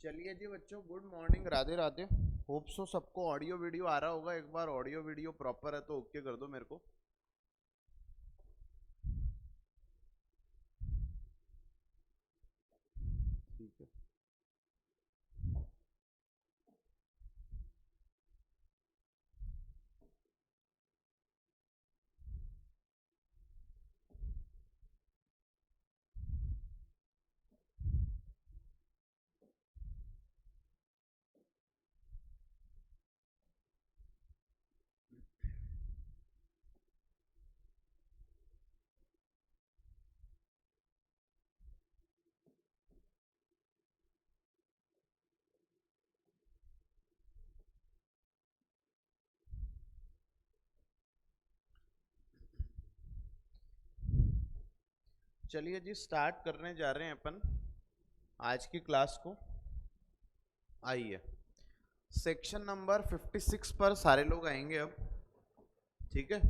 चलिए जी बच्चों, good morning, Radhe Radhe. Hope so सबको ऑडियो वीडियो आ रहा होगा। एक बार ऑडियो वीडियो प्रॉपर है तो ओके कर दो मेरे को। ठीक है। चलिए जी, स्टार्ट करने जा रहे हैं अपन आज की क्लास को। आइए, सेक्शन नंबर 56 पर सारे लोग आएंगे अब। ठीक है,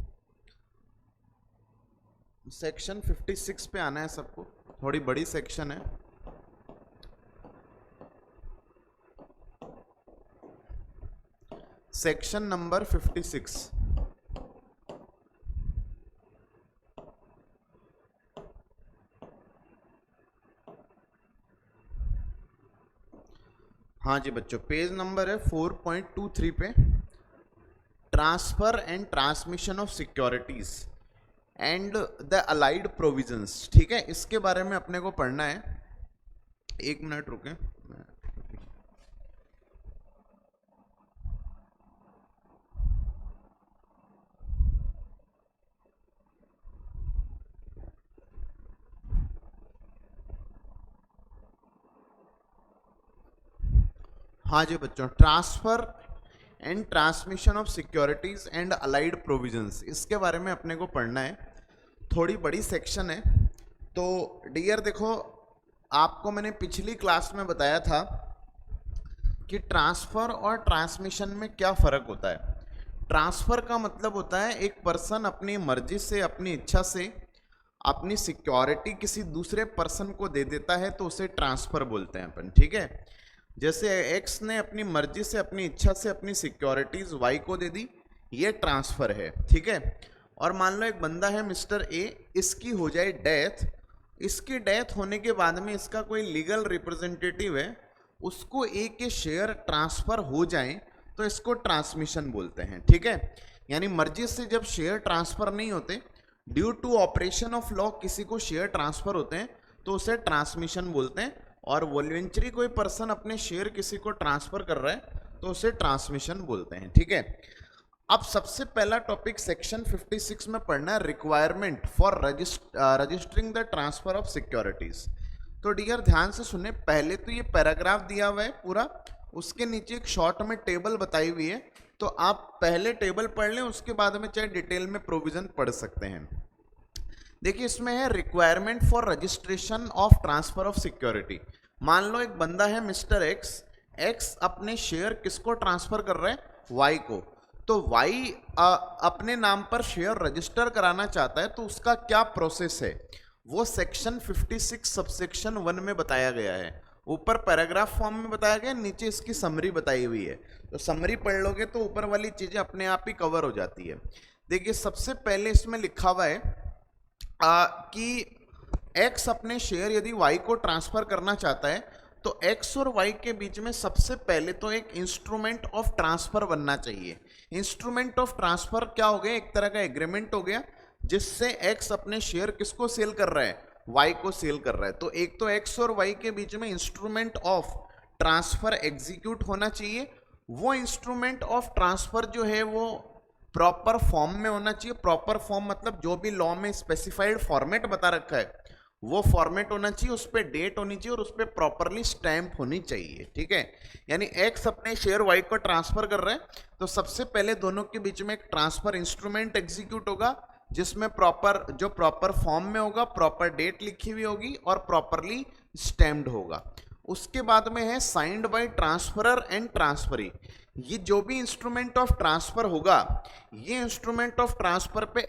सेक्शन 56 पे आना है सबको। थोड़ी बड़ी सेक्शन है। Section number 56। हाँ जी बच्चों, पेज नंबर है 4.23 पे। Transfer and transmission of securities and the allied provisions. ठीक है, इसके बारे में अपने को पढ़ना है। एक मिनट रुके। हाँ जी बच्चों, transfer and transmission of securities and allied provisions, इसके बारे में अपने को पढ़ना है। थोड़ी बड़ी सेक्शन है। तो डियर देखो, आपको मैंने पिछली क्लास में बताया था कि ट्रांसफर और ट्रांसमिशन में क्या फ़र्क होता है। ट्रांसफ़र का मतलब होता है एक पर्सन अपनी मर्जी से, अपनी इच्छा से अपनी सिक्योरिटी किसी दूसरे पर्सन को दे देता है, तो उसे ट्रांसफ़र बोलते हैं अपन। ठीक है, जैसे एक्स ने अपनी मर्जी से, अपनी इच्छा से अपनी सिक्योरिटीज़ वाई को दे दी, ये ट्रांसफ़र है। ठीक है, और मान लो एक बंदा है मिस्टर ए, इसकी हो जाए डेथ। इसकी डेथ होने के बाद में इसका कोई लीगल रिप्रेजेंटेटिव है, उसको ए के शेयर ट्रांसफ़र हो जाएं, तो इसको ट्रांसमिशन बोलते हैं। ठीक है, यानी मर्जी से जब शेयर ट्रांसफ़र नहीं होते, due to operation of law किसी को शेयर ट्रांसफ़र होते हैं, तो उसे ट्रांसमिशन बोलते हैं। और वॉलंटरी कोई पर्सन अपने शेयर किसी को ट्रांसफ़र कर रहा है, तो उसे ट्रांसमिशन बोलते हैं। ठीक है, अब सबसे पहला टॉपिक सेक्शन 56 में पढ़ना है, requirement for registering the transfer of securities. तो डियर ध्यान से सुने, पहले तो ये पैराग्राफ दिया हुआ है पूरा, उसके नीचे एक शॉर्ट में टेबल बताई हुई है, तो आप पहले टेबल पढ़ लें, उसके बाद में चाहे डिटेल में प्रोविजन पढ़ सकते हैं। देखिए, इसमें है requirement for registration of transfer of security. मान लो एक बंदा है मिस्टर एक्स, एक्स अपने शेयर किसको ट्रांसफर कर रहा है, वाई को। तो वाई अपने नाम पर शेयर रजिस्टर कराना चाहता है, तो उसका क्या प्रोसेस है वो सेक्शन 56 सबसेक्शन 1 में बताया गया है। ऊपर पैराग्राफ फॉर्म में बताया गया, नीचे इसकी समरी बताई हुई है। तो समरी पढ़ लोगे तो ऊपर वाली चीजें अपने आप ही कवर हो जाती है। देखिए, सबसे पहले इसमें लिखा हुआ है कि एक्स अपने शेयर यदि वाई को ट्रांसफर करना चाहता है, तो एक्स और वाई के बीच में सबसे पहले तो एक इंस्ट्रूमेंट ऑफ ट्रांसफर बनना चाहिए। इंस्ट्रूमेंट ऑफ ट्रांसफर क्या हो गया, एक तरह का एग्रीमेंट हो गया, जिससे एक्स अपने शेयर किसको सेल कर रहा है, वाई को सेल कर रहा है। तो एक तो एक्स और वाई के बीच में इंस्ट्रूमेंट ऑफ ट्रांसफर एग्जीक्यूट होना चाहिए। वो इंस्ट्रूमेंट ऑफ ट्रांसफर जो है वो प्रॉपर फॉर्म में होना चाहिए। प्रॉपर फॉर्म मतलब जो भी लॉ में स्पेसिफाइड फॉर्मेट बता रखा है वो फॉर्मेट होना चाहिए, उस पर डेट होनी चाहिए और उस पर प्रॉपरली स्टैंप होनी चाहिए। ठीक है, यानी एक्स अपने शेयर वाई को ट्रांसफर कर रहे हैं, तो सबसे पहले दोनों के बीच में एक ट्रांसफर इंस्ट्रूमेंट एग्जीक्यूट होगा, जिसमें प्रॉपर फॉर्म में होगा, प्रॉपर डेट लिखी हुई होगी और प्रॉपरली स्टैम्प्ड होगा। उसके बाद में है signed by transferor and transferee. ये जो भी इंस्ट्रूमेंट ऑफ ट्रांसफर होगा, ये इंस्ट्रूमेंट ऑफ ट्रांसफर पे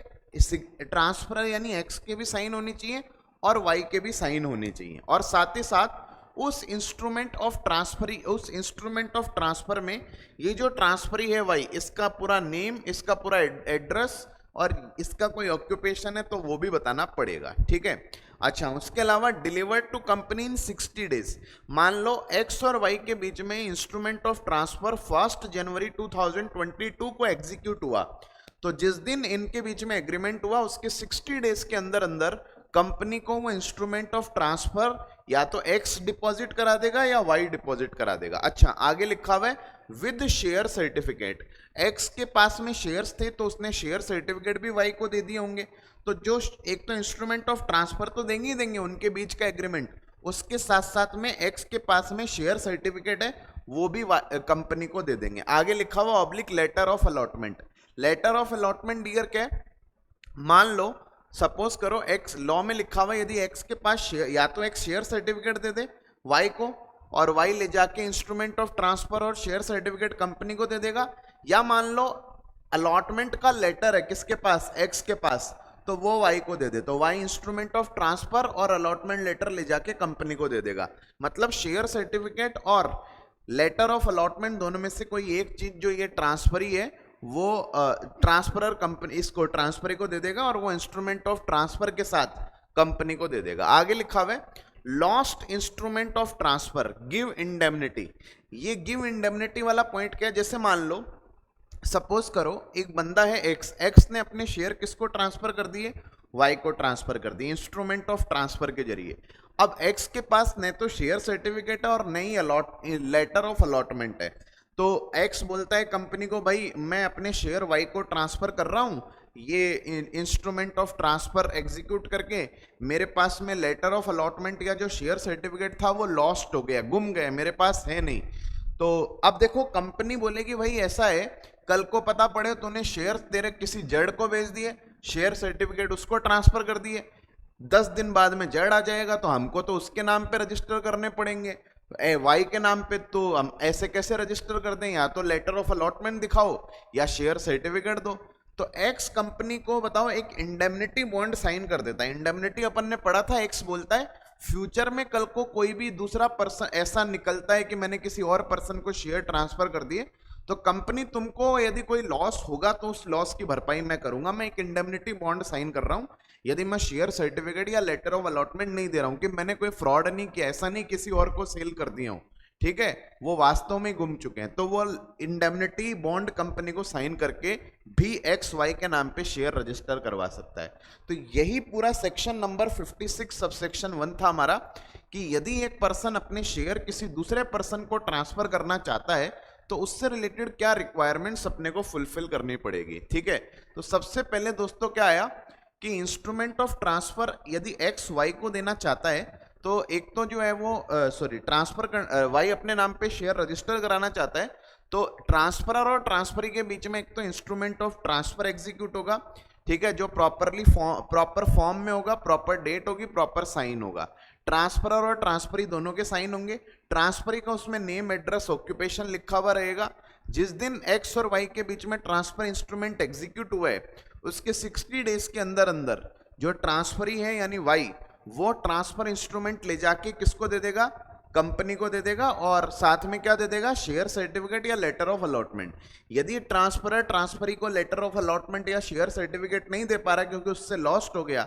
ट्रांसफरर यानी एक्स के भी साइन होनी चाहिए और वाई के भी साइन होने चाहिए, और साथ ही साथ उस इंस्ट्रूमेंट ऑफ ट्रांसफर में ये जो ट्रांसफरी है भाई, इसका पूरा नेम, इसका पूरा एड्रेस और इसका कोई ऑक्यूपेशन है तो वो भी बताना पड़ेगा, ठीक है। अच्छा, उसके अलावा delivered to company in 60 days. मान लो एक्स और वाई के बीच में इंस्ट्रूमेंट ऑफ ट्रांसफर 1 जनवरी 2022 को एग्जीक्यूट हुआ, तो जिस दिन इनके बीच में एग्रीमेंट हुआ उसके 60 डेज के अंदर अंदर कंपनी को वो इंस्ट्रूमेंट ऑफ ट्रांसफर या तो एक्स डिपॉजिट करा देगा या वाई डिपॉजिट करा देगा। अच्छा, आगे लिखा हुआ है विद शेयर सर्टिफिकेट। एक्स के पास में शेयर्स थे तो उसने शेयर सर्टिफिकेट भी वाई को दे दिए होंगे, तो जो एक तो इंस्ट्रूमेंट ऑफ ट्रांसफर तो देंगे ही देंगे, उनके बीच का एग्रीमेंट, उसके साथ साथ में एक्स के पास में शेयर सर्टिफिकेट है वो भी कंपनी को दे देंगे। आगे लिखा हुआ oblique letter of allotment. Letter of allotment dear क्या है, मान लो सपोज करो एक्स, लॉ में लिखा हुआ यदि एक्स के पास या तो एक्स शेयर सर्टिफिकेट दे दे वाई को और वाई ले जाके इंस्ट्रूमेंट ऑफ ट्रांसफर और शेयर सर्टिफिकेट कंपनी को दे देगा, या मान लो अलॉटमेंट का लेटर है किसके पास, एक्स के पास, तो वो वाई को दे दे, तो वाई इंस्ट्रूमेंट ऑफ ट्रांसफर और अलॉटमेंट लेटर ले जाके कंपनी को दे देगा। मतलब शेयर सर्टिफिकेट और लेटर ऑफ अलॉटमेंट दोनों में से कोई एक चीज जो ये ट्रांसफरी है वो ट्रांसफरर कंपनी इसको ट्रांसफरी को दे देगा और वो इंस्ट्रूमेंट ऑफ ट्रांसफर के साथ कंपनी को दे देगा। आगे लिखा हुआ है lost instrument of transfer give indemnity. ये गिव इंडेमनिटी वाला पॉइंट क्या है, जैसे मान लो सपोज करो एक बंदा है एक्स, एक्स ने अपने शेयर किसको ट्रांसफर कर दिए, वाई को ट्रांसफर कर दिए इंस्ट्रूमेंट ऑफ ट्रांसफर के जरिए। अब एक्स के पास न तो शेयर सर्टिफिकेट है और न ही लेटर ऑफ अलॉटमेंट है, तो एक्स बोलता है कंपनी को भाई मैं अपने शेयर वाई को ट्रांसफर कर रहा हूं, ये इंस्ट्रूमेंट ऑफ ट्रांसफर एग्जीक्यूट करके मेरे पास में लेटर ऑफ अलॉटमेंट या जो शेयर सर्टिफिकेट था वो लॉस्ट हो गया, गुम गया, मेरे पास है नहीं। तो अब देखो कंपनी बोलेगी भाई ऐसा है, कल को पता पड़े तूने शेयर तेरे किसी जड़ को बेच दिए, शेयर सर्टिफिकेट उसको ट्रांसफर कर दिए, 10 दिन बाद में जड़ आ जाएगा तो हमको तो उसके नाम पे रजिस्टर करने पड़ेंगे, वाई के नाम पे तो हम ऐसे कैसे रजिस्टर कर दें, या तो लेटर ऑफ अलॉटमेंट दिखाओ या शेयर सर्टिफिकेट दो। तो एक्स कंपनी को बताओ एक इंडेमनिटी बॉन्ड साइन कर देता है। इंडेमनिटी अपन ने पढ़ा था, एक्स बोलता है फ्यूचर में कल को कोई भी दूसरा पर्सन ऐसा निकलता है कि मैंने किसी और पर्सन को शेयर ट्रांसफर कर दिए, तो कंपनी तुमको यदि कोई लॉस होगा तो उस लॉस की भरपाई मैं करूंगा, मैं एक इंडेमनिटी बॉन्ड साइन कर रहा हूं। यदि मैं शेयर सर्टिफिकेट या लेटर ऑफ अलॉटमेंट नहीं दे रहा हूं कि मैंने कोई फ्रॉड नहीं किया, ऐसा नहीं किसी और को सेल कर दिया हूं, ठीक है, वो वास्तव में गुम चुके हैं, तो वो इंडेमनिटी बॉन्ड कंपनी को साइन करके भी एक्स वाई के नाम पे शेयर रजिस्टर करवा सकता है। तो यही पूरा सेक्शन नंबर 56 सबसेक्शन 1 था हमारा, कि यदि एक पर्सन अपने शेयर किसी दूसरे पर्सन को ट्रांसफर करना चाहता है तो उससे रिलेटेड क्या रिक्वायरमेंट्स अपने को फुलफिल करनी पड़ेगी, ठीक है। तो सबसे पहले दोस्तों क्या आया कि इंस्ट्रूमेंट ऑफ ट्रांसफर यदि एक्स वाई को देना चाहता है तो एक तो जो है वो ट्रांसफर कर वाई अपने नाम पे शेयर रजिस्टर कराना चाहता है, तो ट्रांसफरर और ट्रांसफरी के बीच में एक तो इंस्ट्रूमेंट ऑफ ट्रांसफर एग्जीक्यूट होगा, ठीक है, जो प्रॉपर फॉर्म में होगा, प्रॉपर डेट होगी, प्रॉपर साइन होगा। ट्रांसफरर और ट्रांसफरी दोनों के साइन होंगे। ट्रांसफरी का उसमें नेम, एड्रेस, ऑक्यूपेशन लिखा हुआ रहेगा। जिस दिन एक्स और वाई के बीच में ट्रांसफर इंस्ट्रूमेंट एग्जीक्यूट हुआ है उसके 60 डेज के अंदर अंदर जो ट्रांसफरी है यानी वाई, वो ट्रांसफर इंस्ट्रूमेंट ले जाके किसको दे देगा, कंपनी को दे देगा, और साथ में क्या दे देगा, शेयर सर्टिफिकेट या लेटर ऑफ अलॉटमेंट। यदि ट्रांसफरर ट्रांसफरी को लेटर ऑफ अलॉटमेंट या शेयर सर्टिफिकेट नहीं दे पा रहा क्योंकि उससे लॉस्ट हो गया,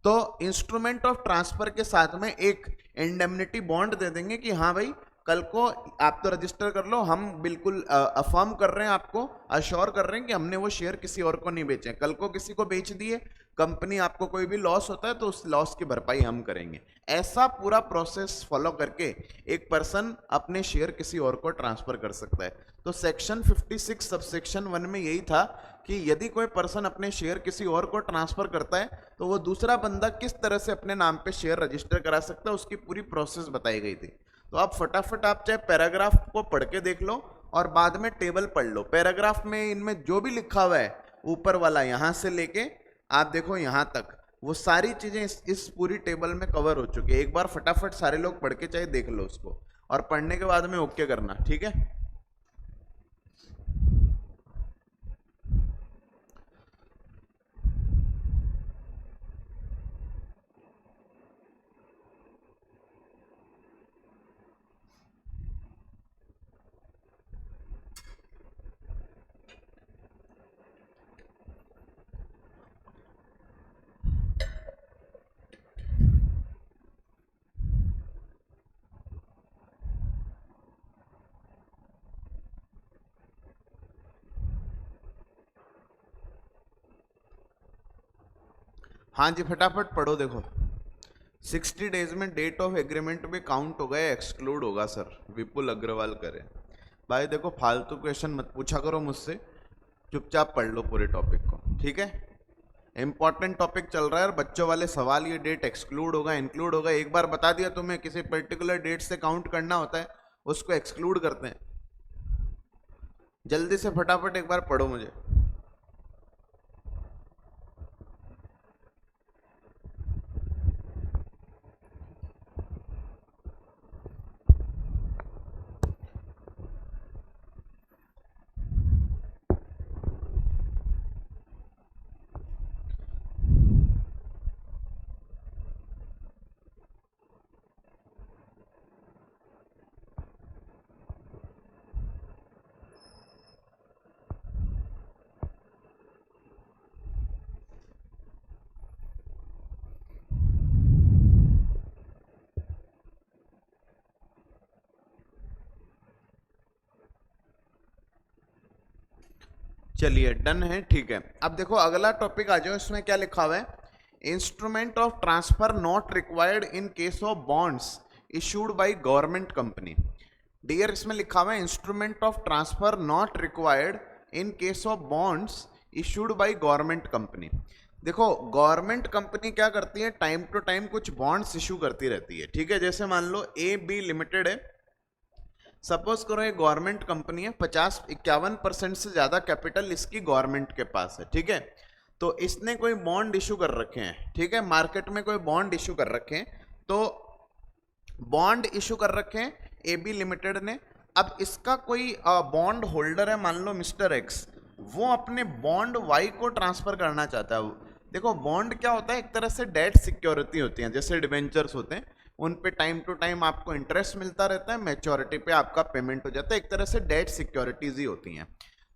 तो इंस्ट्रूमेंट ऑफ ट्रांसफर के साथ में एक इंडेमनिटी बॉन्ड दे देंगे कि हाँ भाई कल को आप तो रजिस्टर कर लो, हम बिल्कुल अफर्म कर रहे हैं, आपको अश्योर कर रहे हैं कि हमने वो शेयर किसी और को नहीं बेचे, कल को किसी को बेच दिए कंपनी, आपको कोई भी लॉस होता है तो उस लॉस की भरपाई हम करेंगे। ऐसा पूरा प्रोसेस फॉलो करके एक पर्सन अपने शेयर किसी और को ट्रांसफर कर सकता है। तो सेक्शन 56 सबसेक्शन 1 में यही था कि यदि कोई पर्सन अपने शेयर किसी और को ट्रांसफर करता है तो वो दूसरा बंदा किस तरह से अपने नाम पे शेयर रजिस्टर करा सकता है, उसकी पूरी प्रोसेस बताई गई थी। तो आप फटाफट आप चाहे पैराग्राफ को पढ़ के देख लो और बाद में टेबल पढ़ लो। पैराग्राफ में इनमें जो भी लिखा हुआ है ऊपर वाला यहां से लेके आप देखो यहां तक, वो सारी चीजें इस पूरी टेबल में कवर हो चुकी है। एक बार फटाफट सारे लोग पढ़ के चाहे देख लो उसको, और पढ़ने के बाद में ओके करना, ठीक है। हाँ जी, फटाफट पढ़ो। देखो 60 डेज में डेट ऑफ एग्रीमेंट भी काउंट होगा या एक्सक्लूड होगा सर, विपुल अग्रवाल करे। भाई देखो फालतू क्वेश्चन मत पूछा करो मुझसे, चुपचाप पढ़ लो पूरे टॉपिक को, ठीक है। इंपॉर्टेंट टॉपिक चल रहा है और बच्चों वाले सवाल, ये डेट एक्सक्लूड होगा इंक्लूड होगा, एक बार बता दिया तुम्हें किसी पर्टिकुलर डेट से काउंट करना होता है, उसको एक्सक्लूड करते हैं। जल्दी से फटाफट एक बार पढ़ो मुझे। चलिए डन है, ठीक है। अब देखो अगला टॉपिक आ जाओ, इसमें क्या लिखा हुआ है, instrument of transfer not required in case of bonds issued by government company. Dear, इसमें लिखा हुआ है instrument of transfer not required in case of bonds issued by government company. देखो गवर्नमेंट कंपनी क्या करती है, टाइम टू टाइम कुछ bonds issue करती रहती है, ठीक है। जैसे मान लो AB लिमिटेड है, सपोज करो ये गवर्नमेंट कंपनी है, 51% से ज्यादा कैपिटल इसकी गवर्नमेंट के पास है, ठीक है। तो इसने कोई बॉन्ड इशू कर रखे हैं, ठीक है, मार्केट में कोई बॉन्ड इशू कर रखे हैं, तो बॉन्ड इशू कर रखे हैं AB लिमिटेड ने। अब इसका कोई बॉन्ड होल्डर है, मान लो मिस्टर एक्स, वो अपने बॉन्ड वाई को ट्रांसफर करना चाहता है। देखो बॉन्ड क्या होता है, एक तरह से डेट सिक्योरिटी होती है, जैसे डिवेंचर्स होते हैं, उन पे टाइम टू टाइम आपको इंटरेस्ट मिलता रहता है, मैच्योरिटी पे आपका पेमेंट हो जाता है, एक तरह से डेट सिक्योरिटीज ही होती हैं।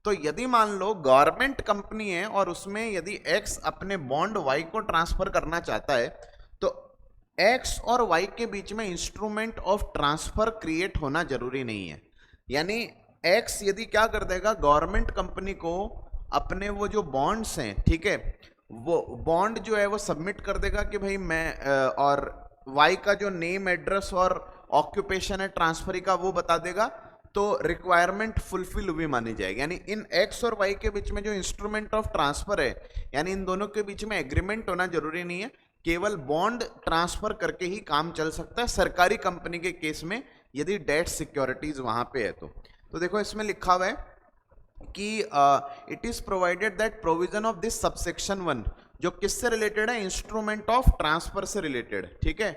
तो यदि मान लो गवर्नमेंट कंपनी है और उसमें यदि एक्स अपने बॉन्ड वाई को ट्रांसफर करना चाहता है, तो एक्स और वाई के बीच में इंस्ट्रूमेंट ऑफ ट्रांसफर क्रिएट होना जरूरी नहीं है। यानी एक्स यदि क्या कर देगा, गवर्नमेंट कंपनी को अपने वो जो बॉन्ड्स हैं, ठीक है, वो बॉन्ड जो है वो सबमिट कर देगा कि भाई मैं और वाई का जो नेम एड्रेस और ऑक्यूपेशन है ट्रांसफरी का वो बता देगा, तो रिक्वायरमेंट फुलफिल हुई मानी जाएगी। यानी इन एक्स और वाई के बीच में जो इंस्ट्रूमेंट ऑफ ट्रांसफर है, यानी इन दोनों के बीच में एग्रीमेंट होना जरूरी नहीं है, केवल बॉन्ड ट्रांसफर करके ही काम चल सकता है सरकारी कंपनी के केस में, यदि डेट सिक्योरिटीज वहां पे है तो देखो इसमें लिखा हुआ है कि it is provided that provision of this subsection 1, जो किससे रिलेटेड है, इंस्ट्रूमेंट ऑफ ट्रांसफर से रिलेटेड, ठीक है।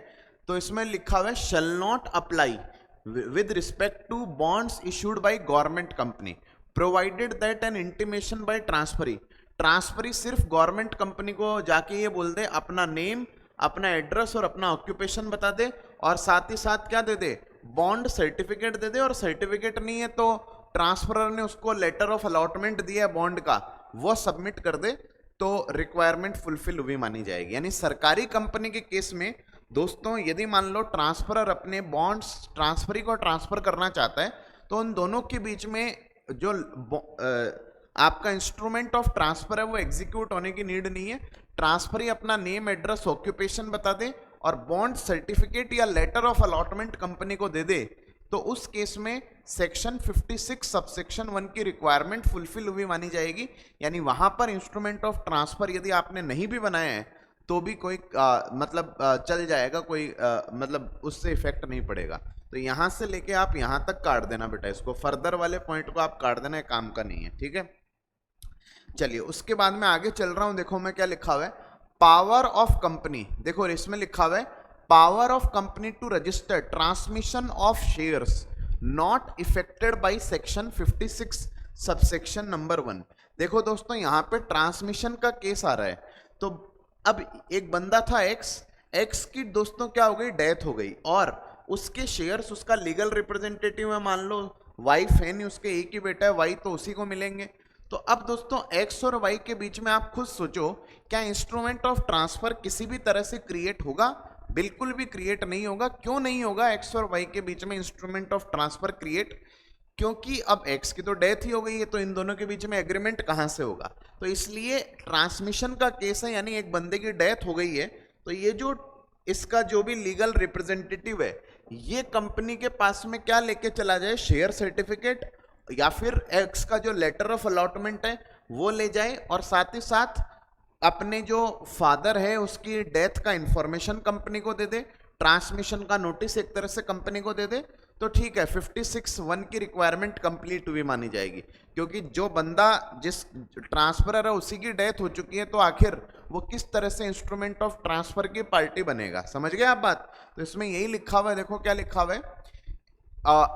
तो इसमें लिखा हुआ है shall not apply with respect to bonds issued by government company provided that an intimation by transferee सिर्फ गवर्नमेंट कंपनी को जाके ये बोल दे, अपना नेम, अपना एड्रेस और अपना ऑक्यूपेशन बता दे, और साथ ही साथ क्या दे दे, बॉन्ड सर्टिफिकेट दे दे, और सर्टिफिकेट नहीं है तो ट्रांसफरर ने उसको लेटर ऑफ अलॉटमेंट दिया है बॉन्ड का, वो सबमिट कर दे, तो रिक्वायरमेंट फुलफिल हुई मानी जाएगी। यानी सरकारी कंपनी के केस में दोस्तों यदि मान लो ट्रांसफरर अपने बॉन्ड्स ट्रांसफरी को ट्रांसफर करना चाहता है, तो उन दोनों के बीच में जो आपका इंस्ट्रूमेंट ऑफ ट्रांसफर है वो एग्जीक्यूट होने की नीड नहीं है। ट्रांसफरी अपना नेम एड्रेस ऑक्यूपेशन बता दे और बॉन्ड सर्टिफिकेट या लेटर ऑफ अलॉटमेंट कंपनी को दे दे, तो उस केस में सेक्शन 56 सबसेक्शन 1 की रिक्वायरमेंट फुलफिल हुई मानी जाएगी। यानी वहां पर इंस्ट्रूमेंट ऑफ ट्रांसफर यदि आपने नहीं भी बनाया है तो भी कोई चल जाएगा, कोई मतलब उससे इफेक्ट नहीं पड़ेगा। तो यहां से लेके आप यहां तक काट देना बेटा, इसको फर्दर वाले पॉइंट को आप काट देना, काम का नहीं है, ठीक है। चलिए उसके बाद मैं आगे चल रहा हूं, देखो मैं क्या लिखा हुआ है, पावर ऑफ कंपनी। देखो इसमें लिखा हुआ है power of company to register transmission of shares not affected by section 56 subsection number 1। देखो दोस्तों यहाँ पे ट्रांसमिशन का केस आ रहा है, तो अब एक बंदा था एक्स की दोस्तों क्या हो गई, डेथ हो गई, और उसके शेयर्स उसका लीगल रिप्रेजेंटेटिव है, मान लो वाइफ है नहीं उसके, एक ही बेटा है वाई, तो उसी को मिलेंगे। तो अब दोस्तों एक्स और वाई के बीच में आप खुद सोचो, क्या इंस्ट्रूमेंट ऑफ ट्रांसफर किसी भी तरह से क्रिएट होगा? बिल्कुल भी क्रिएट नहीं होगा। क्यों नहीं होगा एक्स और वाई के बीच में इंस्ट्रूमेंट ऑफ ट्रांसफर क्रिएट? क्योंकि अब एक्स की तो डेथ ही हो गई है, तो इन दोनों के बीच में एग्रीमेंट कहां से होगा? तो इसलिए ट्रांसमिशन का केस है, यानी एक बंदे की डेथ हो गई है, तो ये जो इसका जो भी लीगल रिप्रेजेंटेटिव है ये कंपनी के पास में क्या लेके चला जाए, शेयर सर्टिफिकेट या फिर एक्स का जो लेटर ऑफ अलॉटमेंट है वो ले जाए, और साथ ही साथ अपने जो फादर है उसकी डेथ का इंफॉर्मेशन कंपनी को दे दे, ट्रांसमिशन का नोटिस एक तरह से कंपनी को दे दे, तो ठीक है 56(1) की रिक्वायरमेंट कंप्लीट हुई मानी जाएगी। क्योंकि जो बंदा जिस ट्रांसफरर है उसी की डेथ हो चुकी है, तो आखिर वो किस तरह से इंस्ट्रूमेंट ऑफ ट्रांसफर की पार्टी बनेगा, समझ गए आप बात। तो इसमें यही लिखा हुआ है, देखो क्या लिखा हुआ है,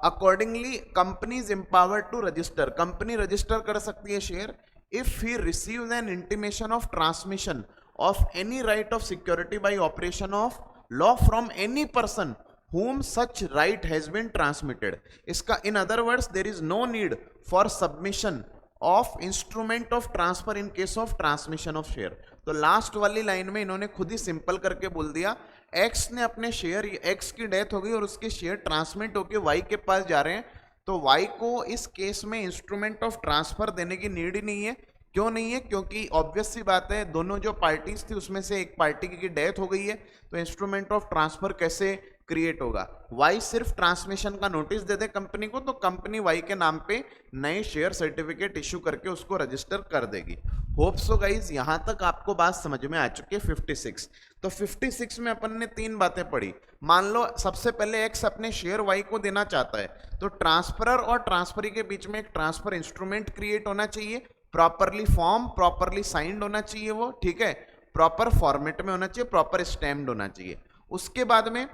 accordingly company is empowered to register, company register कर सकती है share if he receives an intimation of transmission of any right of security by operation of law from any person whom such right has been transmitted। इसका in other words there is no need for submission of instrument of transfer in case of transmission of share। तो last वाली line में इन्होंने खुद ही simple करके बोल दिया, x ने अपने शेयर, एक्स की डेथ हो गई और उसके शेयर ट्रांसमिट होकर वाई के पास जा रहे हैं, तो वाई को इस केस में इंस्ट्रूमेंट ऑफ ट्रांसफर देने की नीड ही नहीं है। क्यों नहीं है? क्योंकि ऑब्वियस सी बात है, दोनों जो पार्टीज थी उसमें से एक पार्टी की डेथ हो गई है, तो इंस्ट्रूमेंट ऑफ ट्रांसफर कैसे क्रिएट होगा? वाई सिर्फ ट्रांसमिशन का नोटिस दे दे कंपनी को, तो कंपनी वाई के नाम पे नए शेयर सर्टिफिकेट इशू करके उसको रजिस्टर कर देगी। होप सो गाइज यहां तक आपको बात समझ में आ चुकी है 56। तो 56 में अपन ने 3 बातें पढ़ी। मान लो सबसे पहले एक्स अपने शेयर वाई को देना चाहता है, तो ट्रांसफरर और ट्रांसफरी के बीच में एक ट्रांसफर इंस्ट्रूमेंट क्रिएट होना चाहिए, प्रॉपरली फॉर्म, प्रॉपरली साइंड होना चाहिए वो, ठीक है, प्रॉपर फॉर्मेट में होना चाहिए, प्रॉपर स्टैम्प्ड होना चाहिए। उसके बाद में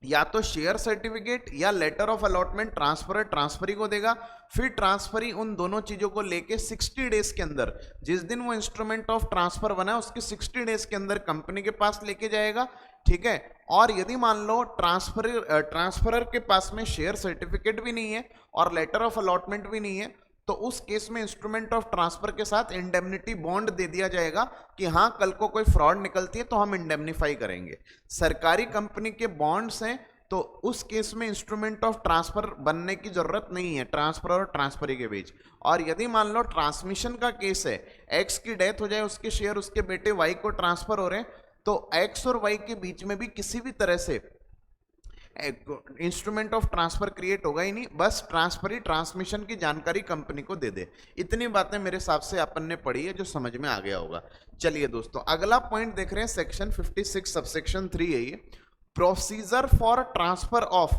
या तो शेयर सर्टिफिकेट या letter of allotment transferor transferee को देगा, फिर ट्रांसफरी उन दोनों चीजों को लेके 60 डेज के अंदर, जिस दिन वो इंस्ट्रूमेंट ऑफ ट्रांसफर बना उसके 60 डेज के अंदर कंपनी के पास लेके जाएगा, ठीक है। और यदि मान लो ट्रांसफरर के पास में शेयर सर्टिफिकेट भी नहीं है और लेटर ऑफ अलॉटमेंट भी नहीं है, तो उस केस में इंस्ट्रूमेंट ऑफ ट्रांसफर के साथ इंडेमनिटी बॉन्ड दे दिया जाएगा कि हाँ कल को कोई फ्रॉड निकलती है तो हम इंडेमनीफाई करेंगे। सरकारी कंपनी के बॉन्ड्स हैं, तो उस केस में इंस्ट्रूमेंट ऑफ ट्रांसफर बनने की जरूरत नहीं है ट्रांसफर और ट्रांसफरी के बीच। और यदि मान लो ट्रांसमिशन का केस है, एक्स की डेथ हो जाए, उसके शेयर उसके बेटे वाई को ट्रांसफर हो रहे हैं, तो एक्स और वाई के बीच में भी किसी भी तरह से इंस्ट्रूमेंट ऑफ ट्रांसफर क्रिएट होगा ही नहीं, बस ट्रांसफरी ट्रांसमिशन की जानकारी कंपनी को दे दे। इतनी बातें मेरे हिसाब से अपन ने पढ़ी है, जो समझ में आ गया होगा। चलिए दोस्तों अगला पॉइंट देख रहे हैं, सेक्शन 56 सबसेक्शन 3 है ये, procedure for transfer of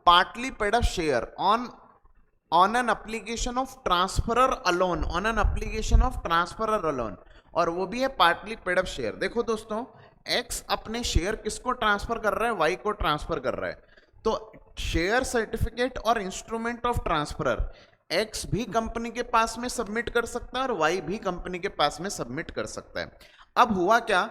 partly paid up share on an application of transferor alone, on an application of transferor alone, और वो भी है पार्टली पेड अप शेयर। देखो दोस्तों, एक्स अपने शेयर किसको ट्रांसफर कर रहा है? वाई को ट्रांसफर कर रहा है। तो शेयर सर्टिफिकेट और इंस्ट्रूमेंट ऑफ ट्रांसफरर एक्स भी कंपनी के पास में सबमिट कर सकता है और वाई भी कंपनी के पास में सबमिट कर सकता है। अब हुआ क्या,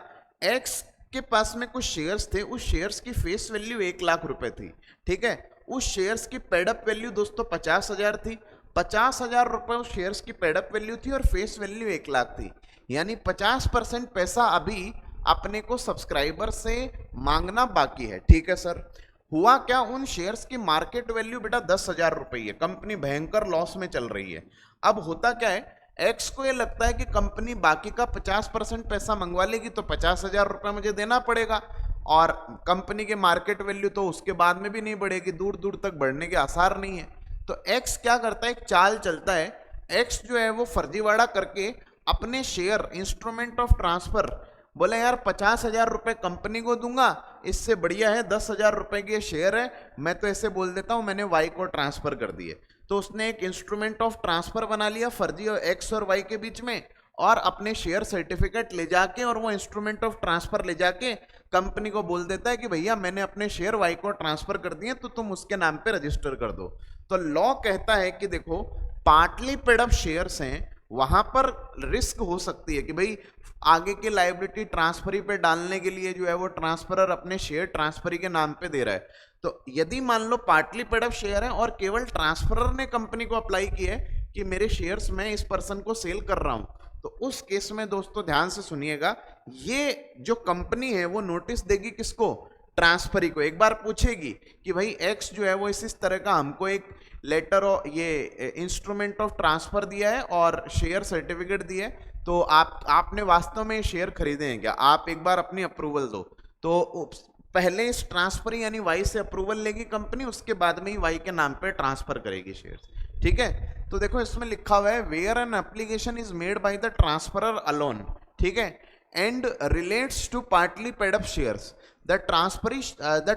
एक्स के पास में कुछ शेयर्स थे, उस शेयर्स की फेस वैल्यू 1 लाख रुपए थी, ठीक है। उस शेयर्स की पेडअप वैल्यू दोस्तों 50,000 थी, 50,000 रुपए उस शेयर्स की पेडअप वैल्यू थी और फेस वैल्यू 1 लाख थी, यानी 50% पैसा अभी अपने को सब्सक्राइबर से मांगना बाकी है, ठीक है सर। हुआ क्या, उन शेयर्स की मार्केट वैल्यू बेटा 10,000 रुपए है, कंपनी भयंकर लॉस में चल रही है। अब होता क्या है, एक्स को ये लगता है कि कंपनी बाकी का 50% पैसा मंगवा लेगी तो 50,000 रुपए मुझे देना पड़ेगा, और कंपनी के मार्केट वैल्यू तो उसके बाद में भी नहीं बढ़ेगी, दूर दूर तक बढ़ने के आसार नहीं है। तो एक्स क्या करता है, एक चाल चलता है, एक्स जो है वो फर्जीवाड़ा करके अपने शेयर इंस्ट्रूमेंट ऑफ ट्रांसफर, बोले यार 50,000 रुपए कंपनी को दूंगा, इससे बढ़िया है 10,000 रुपए के शेयर है, मैं तो ऐसे बोल देता हूं मैंने वाई को ट्रांसफर कर दिए। तो उसने एक इंस्ट्रूमेंट ऑफ ट्रांसफर बना लिया फर्जी और एक्स और वाई के बीच में, और अपने शेयर सर्टिफिकेट ले जाके और वो इंस्ट्रूमेंट ऑफ ट्रांसफर ले जाके कंपनी को बोल देता है कि भैया मैंने अपने शेयर वाई को ट्रांसफर कर दिए, तो तुम उसके नाम पे रजिस्टर कर दो। तो लॉ कहता है कि देखो पार्टली पेड अप शेयर्स हैं, वहां पर रिस्क हो सकती है कि भाई आगे की लायबिलिटी ट्रांसफरी पे डालने के लिए जो है वो ट्रांसफरर अपने शेयर ट्रांसफरी के नाम पे दे रहा है। तो यदि मान लो पार्टली पेड अप शेयर है और केवल ट्रांसफरर ने कंपनी को अप्लाई किया है कि मेरे शेयर्स मैं इस पर्सन को सेल कर रहा हूं, तो उस केस में दोस्तों ध्यान से सुनिएगा, ये जो कंपनी है वो नोटिस देगी किसको? ट्रांसफरी को एक बार पूछेगी कि भाई एक्स जो है वो इस तरह का हमको एक लेटर और ये इंस्ट्रूमेंट ऑफ ट्रांसफर दिया है और शेयर सर्टिफिकेट दिया है, तो आपने वास्तव में शेयर खरीदे हैं क्या, आप एक बार अपनी अप्रूवल दो। तो पहले इस ट्रांसफर यानी वाई से अप्रूवल लेगी कंपनी, उसके बाद में ही वाई के नाम पे ट्रांसफर करेगी शेयर्स। ठीक है, तो देखो इसमें लिखा हुआ है where an application is made by the transferor alone, ठीक है, and relates to partly paid up shares, the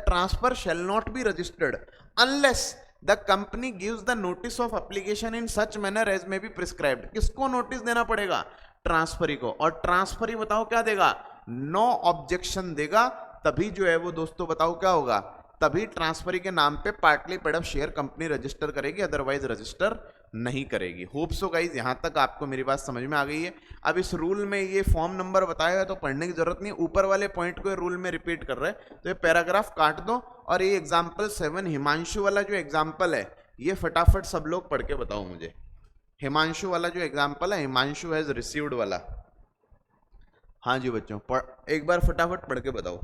transfer shall not be registered unless the company gives the notice of application in such manner as may be prescribed। किसको notice देना पड़ेगा, transferee को, और transferee बताओ क्या देगा, no objection देगा, तभी जो है वो दोस्तों बताओ क्या होगा, तभी ट्रांसफरी के नाम पे partly paid up share company register करेगी, अदरवाइज रजिस्टर नहीं करेगी। होप सो गाइज यहाँ तक आपको मेरी बात समझ में आ गई है। अब इस रूल में ये फॉर्म नंबर बताया है तो पढ़ने की जरूरत नहीं, ऊपर वाले पॉइंट को रूल में रिपीट कर रहे हैं, तो ये पैराग्राफ काट दो और ये एग्जाम्पल 7 हिमांशु वाला जो एग्जाम्पल है ये फटाफट सब लोग पढ़ के बताओ मुझे। हिमांशु वाला जो एग्जाम्पल है, हिमांशु हैज रिसीव्ड वाला, हाँ जी बच्चों एक बार फटाफट पढ़ के बताओ।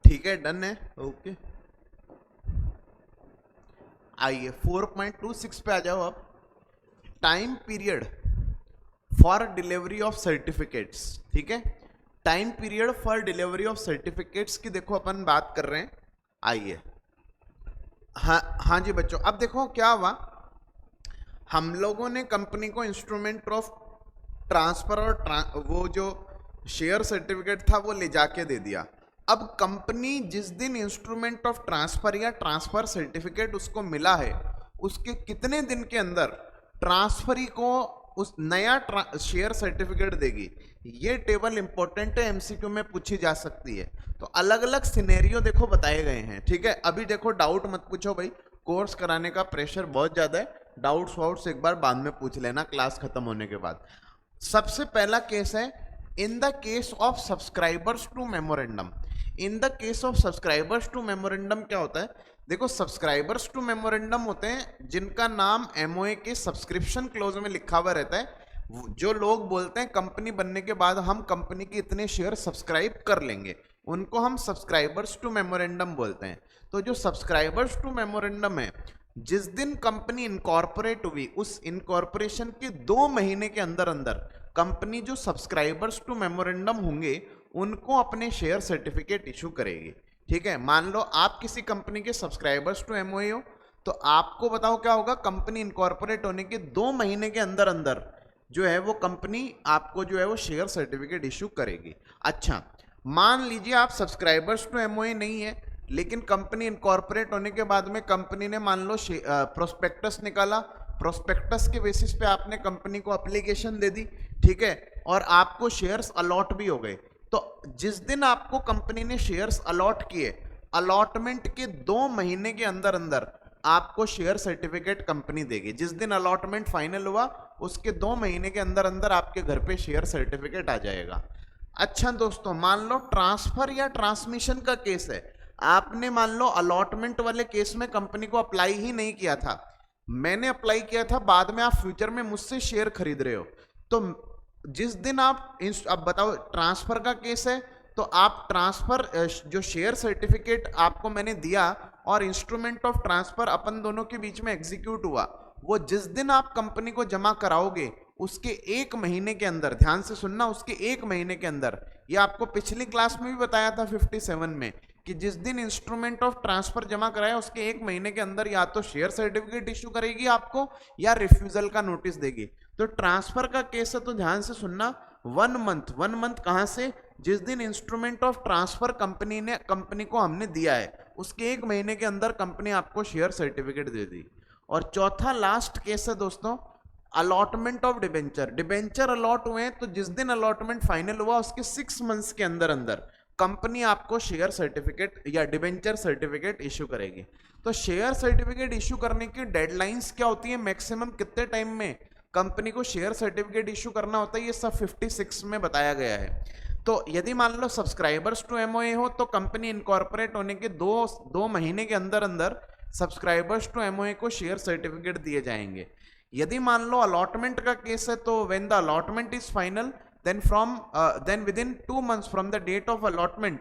ठीक है, डन है, ओके। आइए 4.26 पे आ जाओ अब। Time period for delivery of certificates, ठीक है, time period for delivery of certificates की देखो अपन बात कर रहे हैं। आइए हाँ जी बच्चों, अब देखो क्या हुआ, हम लोगों ने कंपनी को इंस्ट्रूमेंट ऑफ ट्रांसफर और वो जो शेयर सर्टिफिकेट था वो ले जाके दे दिया। अब कंपनी जिस दिन इंस्ट्रूमेंट ऑफ ट्रांसफर या ट्रांसफर सर्टिफिकेट उसको मिला है, उसके कितने दिन के अंदर ट्रांसफरी को उस नया शेयर सर्टिफिकेट देगी। ये टेबल इंपॉर्टेंट है, एमसीक्यू में पूछी जा सकती है। तो अलग अलग सिनेरियो देखो बताए गए हैं, ठीक है। अभी देखो डाउट मत पूछो भाई, कोर्स कराने का प्रेशर बहुत ज्यादा है, डाउट्स वाउट्स एक बार बाद में पूछ लेना क्लास खत्म होने के बाद। सबसे पहला केस है in the case of subscribers to memorandum. In the case of subscribers to memorandum क्या होता है, देखो सब्सक्राइबर्स टू मेमोरेंडम होते हैं जिनका नाम एमओए के सब्सक्रिप्शन क्लोज में लिखा हुआ रहता है। जो लोग बोलते हैं कंपनी बनने के बाद हम कंपनी के इतने शेयर सब्सक्राइब कर लेंगे, उनको हम सब्सक्राइबर्स टू मेमोरेंडम बोलते हैं। तो जो सब्सक्राइबर्स टू मेमोरेंडम है, जिस दिन कंपनी इनकॉर्पोरेट हुई उस इनकॉर्पोरेशन के 2 महीने के अंदर अंदर कंपनी जो सब्सक्राइबर्स टू मेमोरेंडम होंगे उनको अपने शेयर सर्टिफिकेट इशू करेगी, ठीक है। मान लो आप किसी कंपनी के सब्सक्राइबर्स टू एमओए हो, तो आपको बताओ क्या होगा, कंपनी इनकॉर्पोरेट होने के 2 महीने के अंदर अंदर जो है वो कंपनी आपको जो है वो शेयर सर्टिफिकेट इशू करेगी। अच्छा, मान लीजिए आप सब्सक्राइबर्स टू एमओए नहीं है, लेकिन कंपनी इनकॉर्पोरेट होने के बाद में कंपनी ने मान लो प्रोस्पेक्टस निकाला, प्रोस्पेक्टस के बेसिस पे आपने कंपनी को एप्लीकेशन दे दी, ठीक है, और आपको शेयर्स अलॉट भी हो गए। तो जिस दिन आपको कंपनी ने शेयर्स अलॉट किए, अलॉटमेंट के 2 महीने के अंदर अंदर आपको शेयर सर्टिफिकेट कंपनी देगी। जिस दिन अलॉटमेंट फाइनल हुआ उसके 2 महीने के अंदर अंदर आपके घर पे शेयर सर्टिफिकेट आ जाएगा। अच्छा दोस्तों, मान लो ट्रांसफर या ट्रांसमिशन का केस है, आपने मान लो अलॉटमेंट वाले केस में कंपनी को अप्लाई ही नहीं किया था, मैंने अप्लाई किया था, बाद में आप फ्यूचर में मुझसे शेयर खरीद रहे हो, तो जिस दिन आप अब बताओ ट्रांसफर का केस है, तो आप ट्रांसफर जो शेयर सर्टिफिकेट आपको मैंने दिया और इंस्ट्रूमेंट ऑफ ट्रांसफर अपन दोनों के बीच में एग्जीक्यूट हुआ, वो जिस दिन आप कंपनी को जमा कराओगे उसके 1 महीने के अंदर, ध्यान से सुनना, उसके 1 महीने के अंदर, ये आपको पिछली क्लास में भी बताया था 57 में कि जिस दिन इंस्ट्रूमेंट ऑफ ट्रांसफर जमा कराया उसके 1 महीने के अंदर या तो शेयर सर्टिफिकेट इश्यू करेगी आपको या रिफ्यूजल का नोटिस देगी। तो ट्रांसफर का केस है तो ध्यान से सुनना, 1 मंथ कहां से, जिस दिन इंस्ट्रूमेंट ऑफ ट्रांसफर कंपनी को हमने दिया है उसके 1 महीने के अंदर कंपनी आपको शेयर सर्टिफिकेट दे दी। और चौथा लास्ट केस है दोस्तों, allotment of debenture. Debenture allot हुए तो जिस दिन अलॉटमेंट फाइनल हुआ उसके 6 मंथ्स के अंदर अंदर कंपनी आपको शेयर सर्टिफिकेट या डिबेंचर सर्टिफिकेट इश्यू करेगी। तो शेयर सर्टिफिकेट इश्यू करने की डेडलाइंस क्या होती है, मैक्सिमम कितने टाइम में कंपनी को शेयर सर्टिफिकेट इश्यू करना होता है, ये सब 56 में बताया गया है। तो यदि मान लो सब्सक्राइबर्स टू एमओए हो तो कंपनी इनकॉर्पोरेट होने के दो महीने के अंदर अंदर सब्सक्राइबर्स टू एमओए को शेयर सर्टिफिकेट दिए जाएंगे। यदि मान लो अलॉटमेंट का केस है तो when the allotment is final then within 2 months from the date of allotment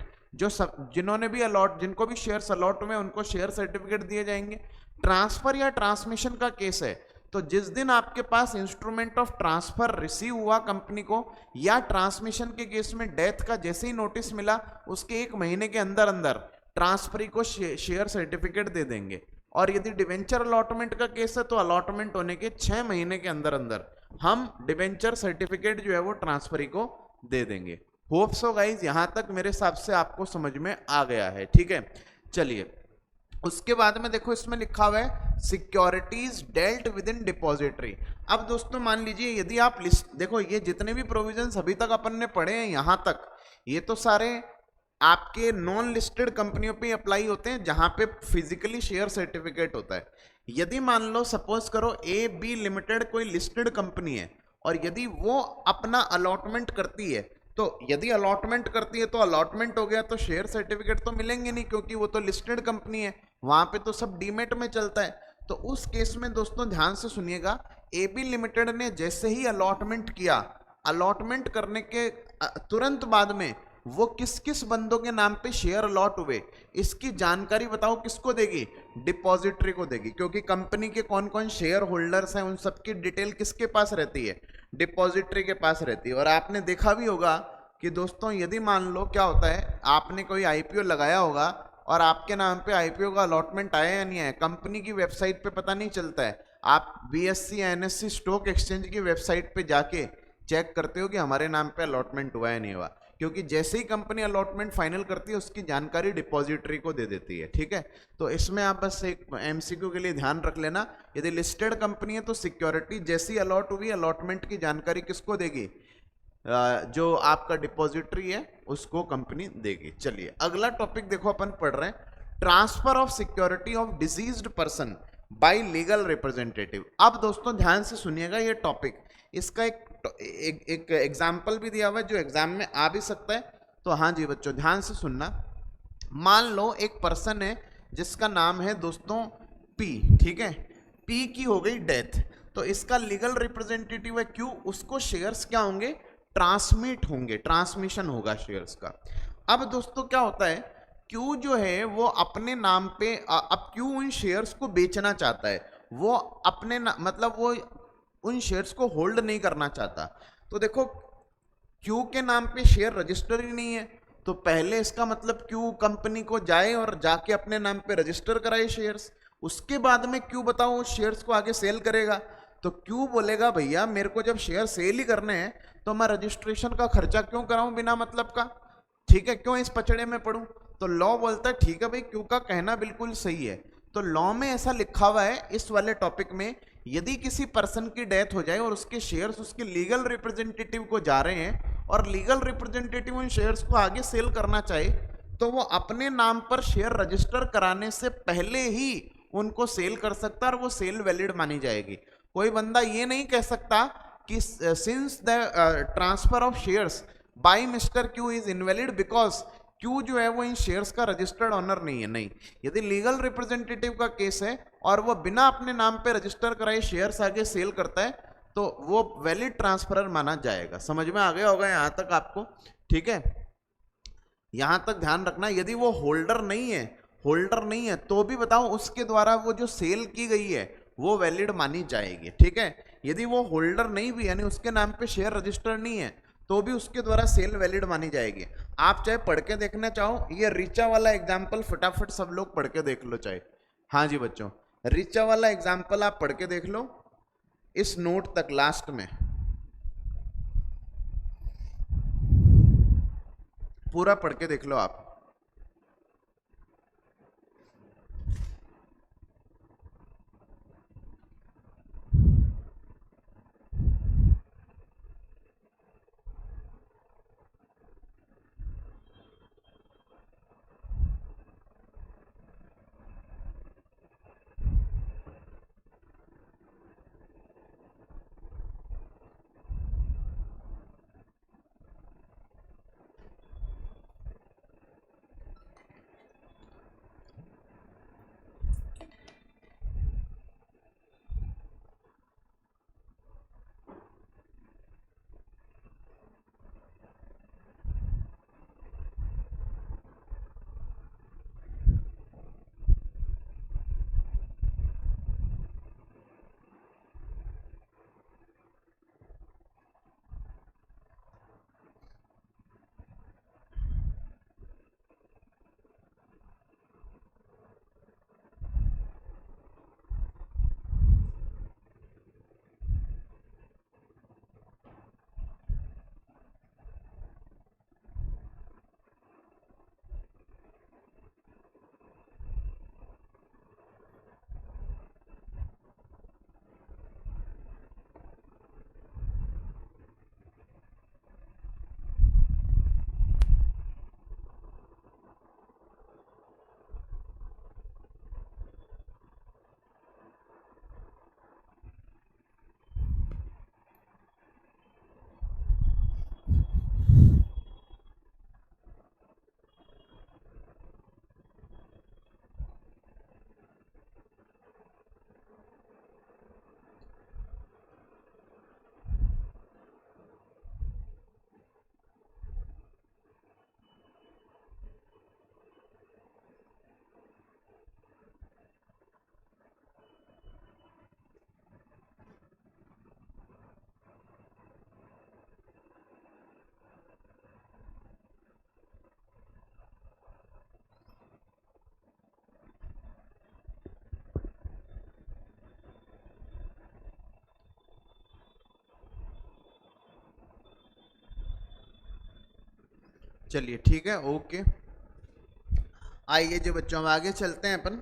जिनको भी शेयर्स अलॉट हुए उनको शेयर सर्टिफिकेट दिए जाएंगे। ट्रांसफर या ट्रांसमिशन का केस है तो जिस दिन आपके पास इंस्ट्रूमेंट ऑफ ट्रांसफर रिसीव हुआ कंपनी को, या ट्रांसमिशन के केस में डेथ का जैसे ही नोटिस मिला उसके 1 महीने के अंदर अंदर ट्रांसफरी को शेयर सर्टिफिकेट दे देंगे। और यदि डिवेंचर अलॉटमेंट का केस है तो अलॉटमेंट होने के 6 महीने के अंदर अंदर हम डिवेंचर सर्टिफिकेट जो है वो ट्रांसफरी को दे देंगे। होप सो गाइज, यहां तक मेरे हिसाब से आपको समझ में आ गया है। ठीक है, चलिए उसके बाद में देखो इसमें लिखा हुआ है securities dealt with in depository. अब दोस्तों मान लीजिए यदि आप लिस्ट देखो, ये जितने भी प्रोविजंस अभी तक अपन ने पढ़े हैं यहां तक, ये तो सारे आपके नॉन लिस्टेड कंपनियों पे अप्लाई होते हैं जहां पे फिजिकली शेयर सर्टिफिकेट होता है। यदि मान लो सपोज करो ए बी लिमिटेड कोई लिस्टेड कंपनी है और यदि वो अपना अलॉटमेंट करती है, तो यदि अलॉटमेंट करती है तो अलॉटमेंट हो गया तो शेयर सर्टिफिकेट तो मिलेंगे नहीं क्योंकि वो तो लिस्टेड कंपनी है, वहां पे तो सब डीमेट में चलता है। तो उस केस में दोस्तों ध्यान से सुनिएगा, एबी लिमिटेड ने जैसे ही अलॉटमेंट किया, अलॉटमेंट करने के तुरंत बाद में वो किस किस बंदों के नाम पे शेयर अलॉट हुए इसकी जानकारी बताओ किसको देगी, डिपॉजिटरी को देगी। क्योंकि कंपनी के कौन कौन शेयर होल्डर्स हैं उन सबकी डिटेल किसके पास रहती है, डिपॉजिटरी के पास रहती है। और आपने देखा भी होगा कि दोस्तों यदि मान लो क्या होता है, आपने कोई आईपीओ लगाया होगा और आपके नाम पे आईपीओ का अलॉटमेंट आया या नहीं आया, कंपनी की वेबसाइट पे पता नहीं चलता है। आप बीएससी एनएससी स्टॉक एक्सचेंज की वेबसाइट पे जाके चेक करते हो कि हमारे नाम पे अलॉटमेंट हुआ है नहीं हुआ, क्योंकि जैसे ही कंपनी अलॉटमेंट फाइनल करती है उसकी जानकारी डिपॉजिटरी को दे देती है। ठीक है, तो इसमें आप बस एक एमसीक्यू के लिए ध्यान रख लेना, यदि लिस्टेड कंपनी है तो सिक्योरिटी जैसी अलॉट हुई अलॉटमेंट की जानकारी किसको देगी, जो आपका डिपॉजिटरी है उसको कंपनी देगी। चलिए अगला टॉपिक देखो अपन पढ़ रहे हैं, transfer of security of diseased person by legal representative. अब दोस्तों ध्यान से सुनिएगा ये टॉपिक, इसका एक एग्जाम्पल भी दिया हुआ है जो एग्जाम में आ भी सकता है। तो हाँ जी बच्चों ध्यान से सुनना, मान लो एक पर्सन है जिसका नाम है दोस्तों पी, ठीक है, पी की हो गई डेथ, तो इसका लीगल रिप्रेजेंटेटिव है क्यू, उसको शेयर्स क्या होंगे, ट्रांसमिट होंगे, ट्रांसमिशन होगा शेयर्स का। अब दोस्तों क्या होता है, क्यू जो है वो अपने नाम पे अब क्यू उन शेयर्स को बेचना चाहता है, वो अपने मतलब वो उन शेयर्स को होल्ड नहीं करना चाहता। तो देखो क्यू के नाम पे शेयर रजिस्टर ही नहीं है, तो पहले इसका मतलब क्यू कंपनी को जाए और जाके अपने नाम पे रजिस्टर कराए शेयर्स, उसके बाद में क्यू बताओ उस शेयर्स को आगे सेल करेगा। तो क्यू बोलेगा भैया मेरे को जब शेयर सेल ही करने हैं तो मैं रजिस्ट्रेशन का खर्चा क्यों कराऊं बिना मतलब का, ठीक है, क्यों इस पचड़े में पड़ूं। तो लॉ बोलता है ठीक है भाई, क्यू का कहना बिल्कुल सही है। तो लॉ में ऐसा लिखा हुआ है इस वाले टॉपिक में, यदि किसी पर्सन की डेथ हो जाए और उसके शेयर्स उसके लीगल रिप्रेजेंटेटिव को जा रहे हैं और लीगल रिप्रेजेंटेटिव उन शेयर्स को आगे सेल करना चाहे, तो वो अपने नाम पर शेयर रजिस्टर कराने से पहले ही उनको सेल कर सकता है और वो सेल वैलिड मानी जाएगी। कोई बंदा ये नहीं कह सकता कि since the transfer of shares by mister Q is invalid because Q जो है वो इन शेयर्स का रजिस्टर्ड ऑनर नहीं है। नहीं, यदि लीगल रिप्रेजेंटेटिव का केस है और वो बिना अपने नाम पे रजिस्टर कराए शेयर्स आगे सेल करता है तो वो वैलिड ट्रांसफरर माना जाएगा। समझ में आ गया होगा यहां तक आपको, ठीक है, यहां तक ध्यान रखना। यदि वो होल्डर नहीं है तो भी बताओ उसके द्वारा वो जो सेल की गई है वो वैलिड मानी जाएगी। ठीक है, यदि वो होल्डर नहीं भी यानी उसके नाम पे शेयर रजिस्टर नहीं है तो भी उसके द्वारा सेल वैलिड मानी जाएगी। आप चाहे पढ़ के देखना चाहो, ये रीचा वाला एग्जाम्पल फटाफट सब लोग पढ़ के देख लो चाहे। हाँ जी बच्चों, रीचा वाला एग्जाम्पल आप पढ़ के देख लो इस नोट तक लास्ट में, पूरा पढ़ के देख लो आप। चलिए ठीक है, ओके। आइए जो बच्चों, हम आगे चलते हैं अपन।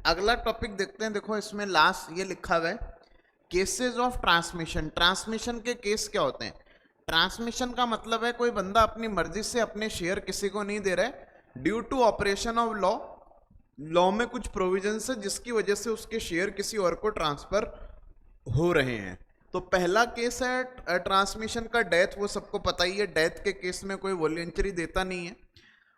अगला टॉपिक देखते हैं। देखो इसमें लास्ट ये लिखा हुआ है, केसेस ऑफ ट्रांसमिशन। ट्रांसमिशन के केस क्या होते हैं? ट्रांसमिशन का मतलब है कोई बंदा अपनी मर्जी से अपने शेयर किसी को नहीं दे रहा है, due to operation of law. Law में कुछ प्रोविजंस है जिसकी वजह से उसके शेयर किसी और को ट्रांसफर हो रहे हैं। तो पहला केस है ट्रांसमिशन का डेथ, वो सबको पता ही है। डेथ के केस में कोई वॉलंटरी देता नहीं है।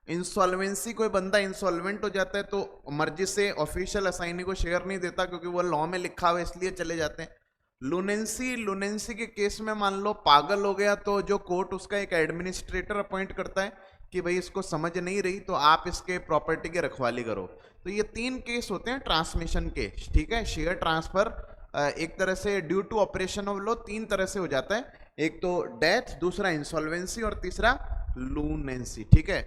इंसॉल्वेंसी, कोई बंदा इंसॉल्वेंट हो जाता है तो मर्जी से ऑफिशियल असाइनी को शेयर नहीं देता क्योंकि वो लॉ में लिखा हुआ है, इसलिए चले जाते हैं। लुनेंसी, लुनेंसी के केस में मान लो पागल हो गया तो जो कोर्ट उसका एक एडमिनिस्ट्रेटर अपॉइंट करता है कि भाई इसको समझ नहीं रही तो आप इसके प्रॉपर्टी की रखवाली करो। तो ये 3 केस होते हैं ट्रांसमिशन के, ठीक है। शेयर ट्रांसफर एक तरह से due to operation of law 3 तरह से हो जाता है, एक तो डेथ, दूसरा इंसॉल्वेंसी और तीसरा लुनेंसी, ठीक है।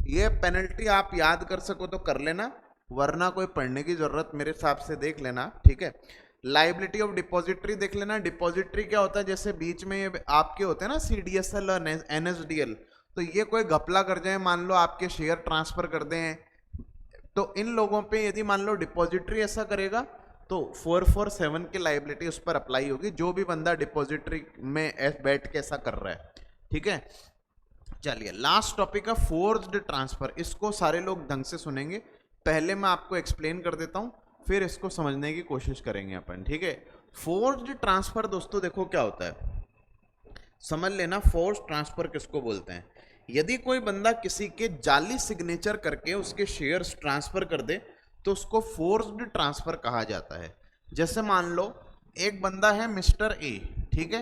ये पेनल्टी आप याद कर सको तो कर लेना, वरना कोई पढ़ने की जरूरत मेरे हिसाब से देख लेना, ठीक है। लाइबिलिटी ऑफ डिपॉजिटरी देख लेना। डिपॉजिटरी क्या होता है? जैसे बीच में आपके होते हैं ना CDSL और NSDL, तो ये कोई घपला कर जाए, मान लो आपके शेयर ट्रांसफर कर दें, तो इन लोगों पे यदि मान लो डिपॉजिटरी ऐसा करेगा तो 447 की लाइबिलिटी उस पर अप्लाई होगी, जो भी बंदा डिपॉजिटरी में बैठ के ऐसा कर रहा है, ठीक है। चलिए लास्ट टॉपिक है फोर्स्ड ट्रांसफर। इसको सारे लोग ढंग से सुनेंगे, पहले मैं आपको एक्सप्लेन कर देता हूं, फिर इसको समझने की कोशिश करेंगे अपन, ठीक है। फोर्स्ड ट्रांसफर दोस्तों देखो क्या होता है, समझ लेना। फोर्स ट्रांसफर किसको बोलते हैं? यदि कोई बंदा किसी के जाली सिग्नेचर करके उसके शेयर्स ट्रांसफर कर दे तो उसको फोर्स्ड ट्रांसफर कहा जाता है। जैसे मान लो एक बंदा है मिस्टर ए, ठीक है,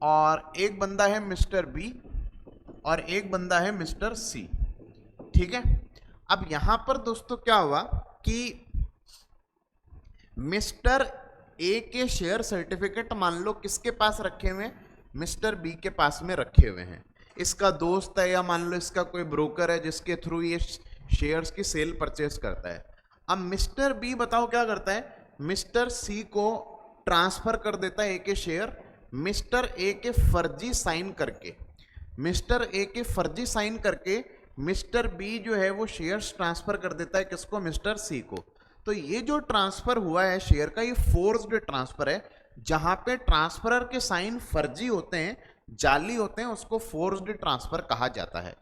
और एक बंदा है मिस्टर बी, और एक बंदा है मिस्टर सी, ठीक है। अब यहां पर दोस्तों क्या हुआ कि मिस्टर ए के शेयर सर्टिफिकेट मान लो किसके पास रखे हुए हैं, मिस्टर बी के पास में रखे हुए हैं। इसका दोस्त है या मान लो इसका कोई ब्रोकर है जिसके थ्रू ये शेयर्स की सेल परचेस करता है। अब मिस्टर बी बताओ क्या करता है, मिस्टर सी को ट्रांसफर कर देता है ए के शेयर, मिस्टर ए के फर्जी साइन करके, मिस्टर ए के फर्जी साइन करके मिस्टर बी जो है वो शेयर्स ट्रांसफर कर देता है किसको, मिस्टर सी को। तो ये जो ट्रांसफर हुआ है शेयर का, ये फोर्स्ड ट्रांसफर है। जहां पे ट्रांसफरर के साइन फर्जी होते हैं, जाली होते हैं, उसको फोर्स्ड ट्रांसफर कहा जाता है।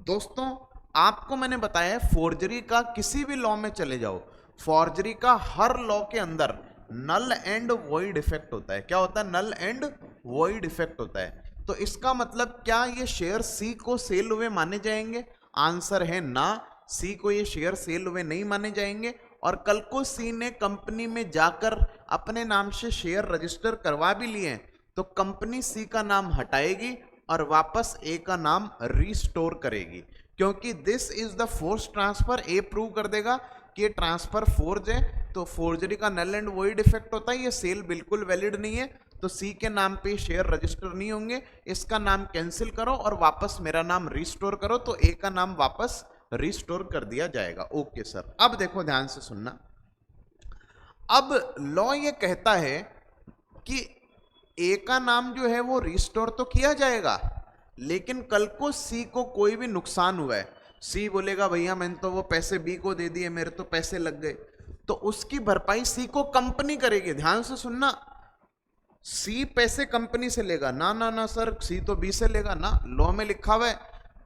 दोस्तों आपको मैंने बताया है फोर्जरी का किसी भी लॉ में चले जाओ, फोर्जरी का हर लॉ के अंदर नल एंड वॉइड इफेक्ट होता है। क्या होता है, नल एंड वॉइड इफेक्ट होता है। तो इसका मतलब क्या ये शेयर सी को सेल हुए माने जाएंगे, आंसर है ना, सी को ये शेयर सेल हुए नहीं माने जाएंगे। और कल को सी ने कंपनी में जाकर अपने नाम से शेयर रजिस्टर करवा भी लिए तो कंपनी सी का नाम हटाएगी और वापस ए का नाम रिस्टोर करेगी, क्योंकि this is the force transfer. A prove कर देगा कि ये ट्रांसफर फोर्ज है, तो फोर्जरी का नल एंड वॉइड इफेक्ट होता है, ये सेल बिल्कुल वैलिड नहीं है, तो सी के नाम पे शेयर रजिस्टर नहीं होंगे, इसका नाम कैंसिल करो और वापस मेरा नाम रिस्टोर करो, तो ए का नाम वापस रिस्टोर कर दिया जाएगा। ओके सर, अब देखो ध्यान से सुनना। अब लॉ ये कहता है कि ए का नाम जो है वो रिस्टोर तो किया जाएगा, लेकिन कल को सी को कोई भी नुकसान हुआ है, सी बोलेगा भैया मैंने तो वो पैसे बी को दे दिए, मेरे तो पैसे लग गए, तो उसकी भरपाई सी को कंपनी करेगी। ध्यान से सुनना, सी पैसे कंपनी से लेगा ना, ना ना सर, सी तो बी से लेगा ना, लॉ में लिखा हुआ है।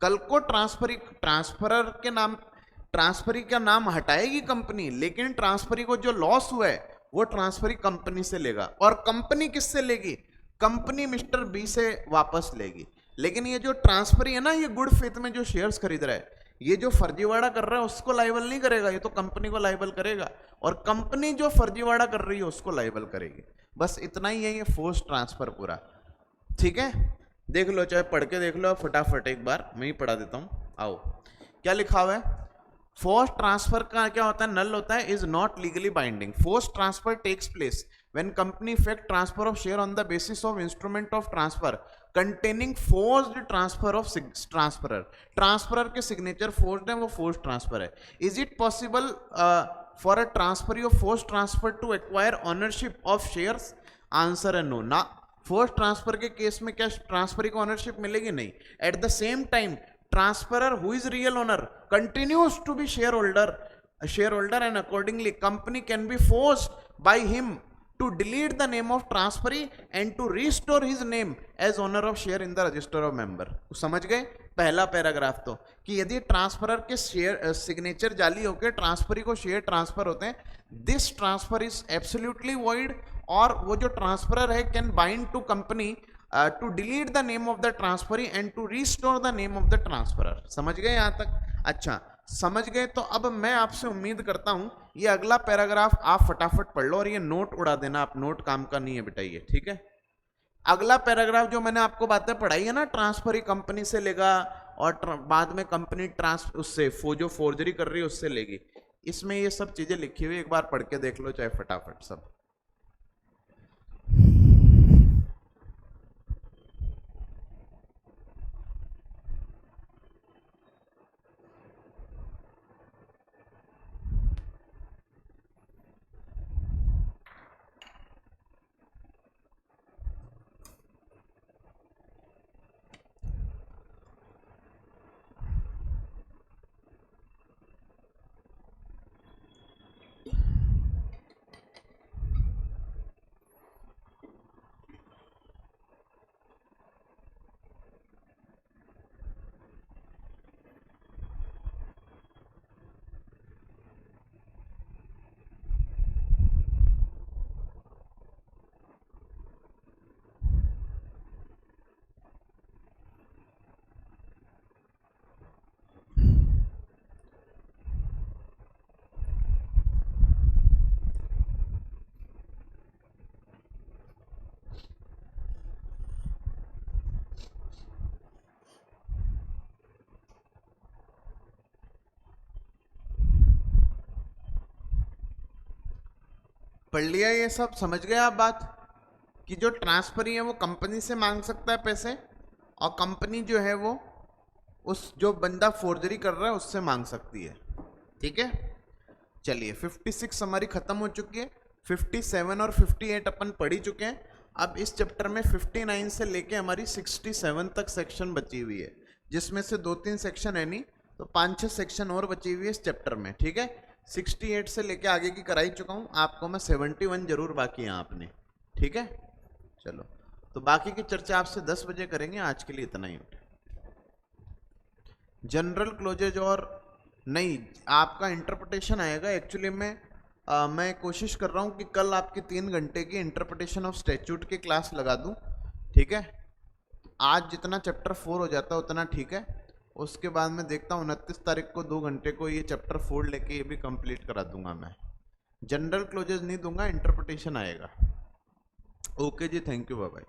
कल को ट्रांसफरर के नाम, ट्रांसफरी का नाम हटाएगी कंपनी, लेकिन ट्रांसफरी को जो लॉस हुआ है वो ट्रांसफरी कंपनी से लेगा। और कंपनी किससे लेगी, कंपनी मिस्टर बी से वापस लेगी। लेकिन ये जो ट्रांसफरी है ना, ये गुड फेथ में जो शेयर्स खरीद रहा है, ये जो फर्जीवाड़ा कर रहा है उसको लाइबल नहीं करेगा, ये तो कंपनी को लाइबल करेगा, और कंपनी जो फर्जीवाड़ा कर रही है उसको लाइबल करेगी। बस इतना ही है ये फोर्स ट्रांसफर पूरा। ठीक है, देख लो, चाहे पढ़ के देख लो फटाफट, एक बार मैं ही पढ़ा देता हूं। आओ, क्या लिखा हुआ है, फोर्स ट्रांसफर का क्या होता है, नल होता है, is not legally binding. Force transfer takes place when company effect transfer of share on the basis of instrument of transfer containing forced transfer of transferor. Transferor के सिग्नेचर फोर्स्ड है, वो force transfer है। Is it possible for a transfer of force transfer to acquire ownership of shares, answer है no, ना। Force transfer के case में क्या transfer को ऑनरशिप मिलेगी, नहीं। At the same time transferor who is real owner continues to be shareholder and accordingly company can be forced by him to delete the name of transferee and to restore his name as owner of share in the register of member। समझ गए पहला paragraph तो, कि यदि transferor के share signature जाली होकर transferee को शेयर ट्रांसफर होते हैं, this transfer is absolutely void, और वो जो ट्रांसफरर है can bind to company to delete the name of the transferee and to restore the name of the transferor. समझ गए यहां तक, अच्छा समझ गए। तो अब मैं आपसे उम्मीद करता हूं ये अगला पैराग्राफ आप फटाफट पढ़ लो, और ये नोट उड़ा देना, आप नोट काम का नहीं है बेटा ये, ठीक है। अगला पैराग्राफ जो मैंने आपको बातें पढ़ाई है ना, ट्रांसफर ही कंपनी से लेगा और बाद में कंपनी उससे जो फोर्जरी कर रही है उससे लेगी, इसमें ये सब चीजें लिखी हुई, एक बार पढ़ के देख लो चाहे फटाफट सब। पढ़ लिया ये सब, समझ गए आप बात कि जो ट्रांसफरी है वो कंपनी से मांग सकता है पैसे, और कंपनी जो है वो उस जो बंदा फोर्जरी कर रहा है उससे मांग सकती है। ठीक है, चलिए 56 हमारी खत्म हो चुकी है, 57 और 58 अपन पढ़ ही चुके हैं। अब इस चैप्टर में 59 से लेके हमारी 67 तक सेक्शन बची हुई है, जिसमें से 2-3 सेक्शन है नहीं, तो 5-6 सेक्शन और बची हुई है इस चैप्टर में। ठीक है, 68 से लेके आगे की कराई चुका हूँ आपको मैं, 71 जरूर बाकी है आपने। ठीक है, चलो तो बाकी की चर्चा आपसे 10 बजे करेंगे, आज के लिए इतना ही। जनरल क्लोजेज और नहीं, आपका इंटरप्रिटेशन आएगा एक्चुअली में। मैं कोशिश कर रहा हूँ कि कल आपकी 3 घंटे की इंटरप्रिटेशन ऑफ स्टैट्यूट की क्लास लगा दूँ। ठीक है, आज जितना चैप्टर 4 हो जाता है उतना ठीक है, उसके बाद मैं देखता हूँ 29 तारीख को 2 घंटे को ये चैप्टर 4 लेके ये भी कंप्लीट करा दूंगा मैं। जनरल क्लोजेज नहीं दूंगा, इंटरप्रिटेशन आएगा। ओके जी, थैंक यू, बाय बाय।